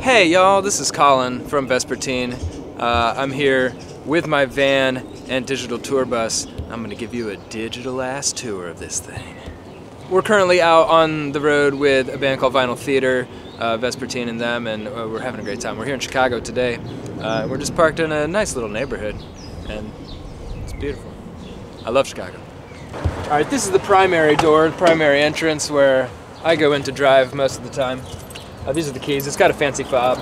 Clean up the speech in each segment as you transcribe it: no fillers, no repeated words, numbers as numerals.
Hey y'all, this is Colin from Vesperteen. I'm here with my van and digital tour bus. I'm going to give you a digital ass tour of this thing. We're currently out on the road with a band called Vinyl Theater, Vesperteen and them, and we're having a great time. We're here in Chicago today. We're just parked in a nice little neighborhood, and it's beautiful. I love Chicago. Alright, this is the primary door, the primary entrance where I go in to drive most of the time. These are the keys. It's got a fancy fob.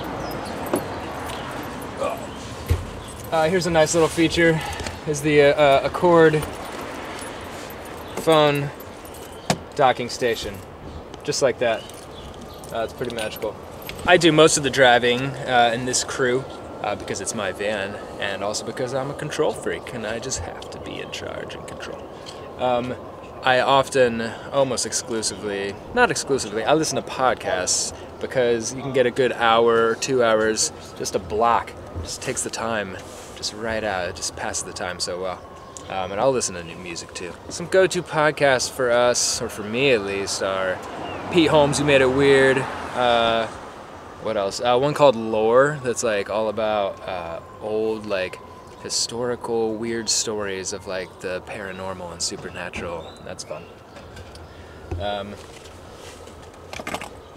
Here's a nice little feature. Is the Accord phone docking station. Just like that. It's pretty magical. I do most of the driving in this crew because it's my van, and also because I'm a control freak and I just have to be in charge and control. I often, almost exclusively, not exclusively, I listen to podcasts because you can get a good hour or 2 hours, just a block. It just takes the time, just right out. It just passes the time so well. And I'll listen to new music too. Some go-to podcasts for us, or for me at least, are Pete Holmes, Who Made It Weird. What else? One called Lore, that's like all about old, like, historical weird stories of like the paranormal and supernatural. That's fun.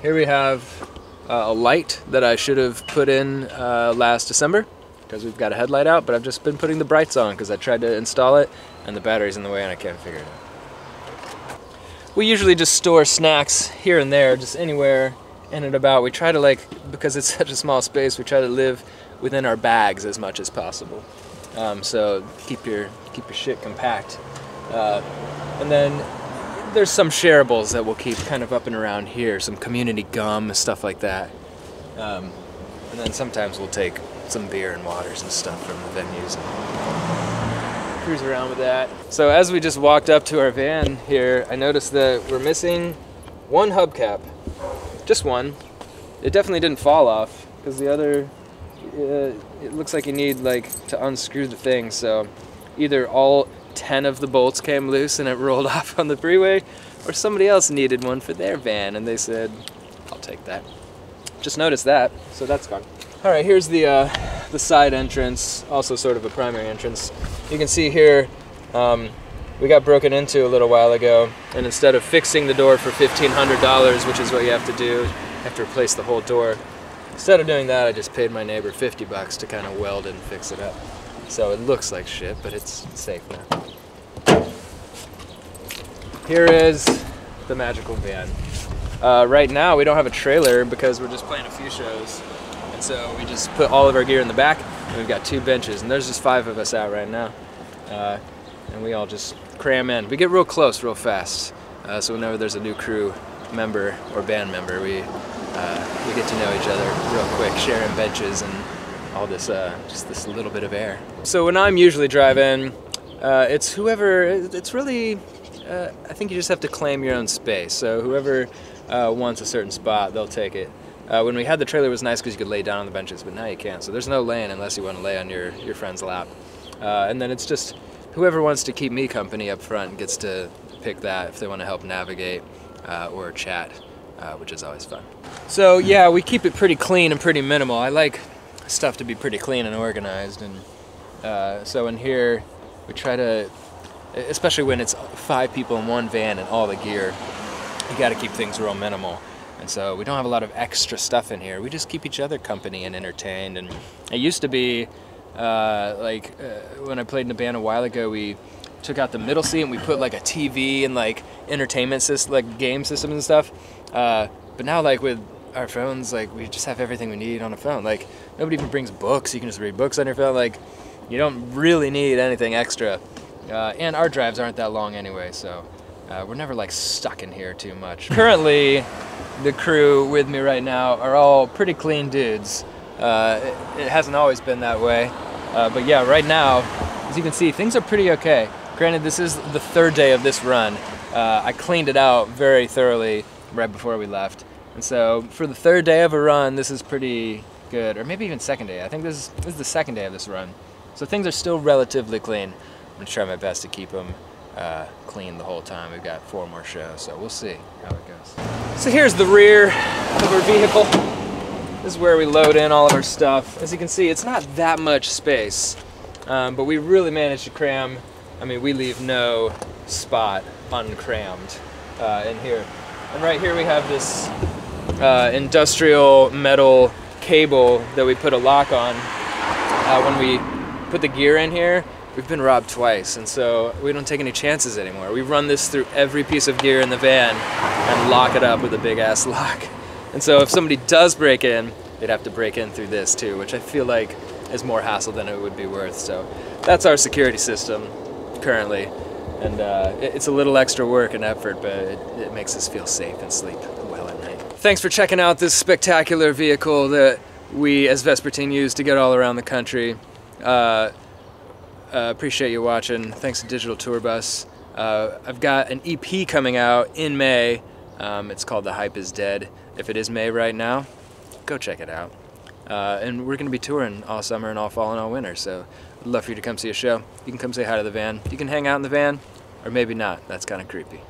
Here we have a light that I should have put in last December because we've got a headlight out, but I've just been putting the brights on because I tried to install it and the battery's in the way and I can't figure it out. We usually just store snacks here and there, just anywhere in and about. We try to, like, because it's such a small space, we try to live within our bags as much as possible. So keep your shit compact. And then there's some shareables that we'll keep kind of up and around here, some community gum, stuff like that. And then sometimes we'll take some beer and waters and stuff from the venues and cruise around with that. So as we just walked up to our van here, I noticed that we're missing one hubcap. Just one. It definitely didn't fall off because the other, it looks like you need like to unscrew the thing, so either all 10 of the bolts came loose and it rolled off on the freeway, or somebody else needed one for their van and they said, I'll take that. Just noticed that, so that's fun. Alright, here's the side entrance, also sort of a primary entrance. You can see here, we got broken into a little while ago, and instead of fixing the door for $1,500, which is what you have to do, you have to replace the whole door. Instead of doing that, I just paid my neighbor $50 to kind of weld it and fix it up. So it looks like shit, but it's safe now. Here is the magical van. Right now, we don't have a trailer because we're just playing a few shows. And so we just put all of our gear in the back, and we've got 2 benches, and there's just 5 of us out right now. And we all just cram in. We get real close real fast. So whenever there's a new crew member or band member, we get to know each other real quick, sharing benches and all this, just this little bit of air. So when I'm usually driving, it's whoever, it's really, I think you just have to claim your own space. So whoever wants a certain spot, they'll take it. When we had the trailer, it was nice because you could lay down on the benches, but now you can't. So there's no laying unless you want to lay on your friend's lap. And then it's just whoever wants to keep me company up front gets to pick that if they want to help navigate or chat, which is always fun. So yeah, we keep it pretty clean and pretty minimal. I like stuff to be pretty clean and organized, and so in here we try to, especially when it's 5 people in one van and all the gear, you got to keep things real minimal. And so we don't have a lot of extra stuff in here. We just keep each other company and entertained. And it used to be when I played in a band a while ago, we took out the middle seat and we put like a TV and like entertainment system, like game systems and stuff. But now, like, with our phones, like, we just have everything we need on a phone. Like, nobody even brings books. You can just read books on your phone. Like, you don't really need anything extra. And our drives aren't that long anyway, so we're never like stuck in here too much. Currently, the crew with me right now are all pretty clean dudes. It hasn't always been that way. But yeah, right now, as you can see, things are pretty okay. Granted, this is the 3rd day of this run. I cleaned it out very thoroughly right before we left. And so for the 3rd day of a run, this is pretty good. Or maybe even 2nd day. I think this is the 2nd day of this run. So things are still relatively clean. I'm gonna try my best to keep them clean the whole time. We've got 4 more shows, so we'll see how it goes. So here's the rear of our vehicle. This is where we load in all of our stuff. As you can see, it's not that much space, but we really managed to cram. I mean, we leave no spot uncrammed in here. And right here we have this industrial metal cable that we put a lock on. When we put the gear in here, we've been robbed twice, and so we don't take any chances anymore. We run this through every piece of gear in the van and lock it up with a big ass lock. And so if somebody does break in, they'd have to break in through this too, which I feel like is more hassle than it would be worth. So that's our security system currently. And it's a little extra work and effort, but it makes us feel safe and sleep well at night. Thanks for checking out this spectacular vehicle that we as Vesperteen use to get all around the country. Appreciate you watching. Thanks to Digital Tour Bus. I've got an EP coming out in May. It's called The Hype Is Dead. If it is May right now, go check it out. And we're going to be touring all summer and all fall and all winter, so I'd love for you to come see a show. You can come say hi to the van. You can hang out in the van, or maybe not. That's kind of creepy.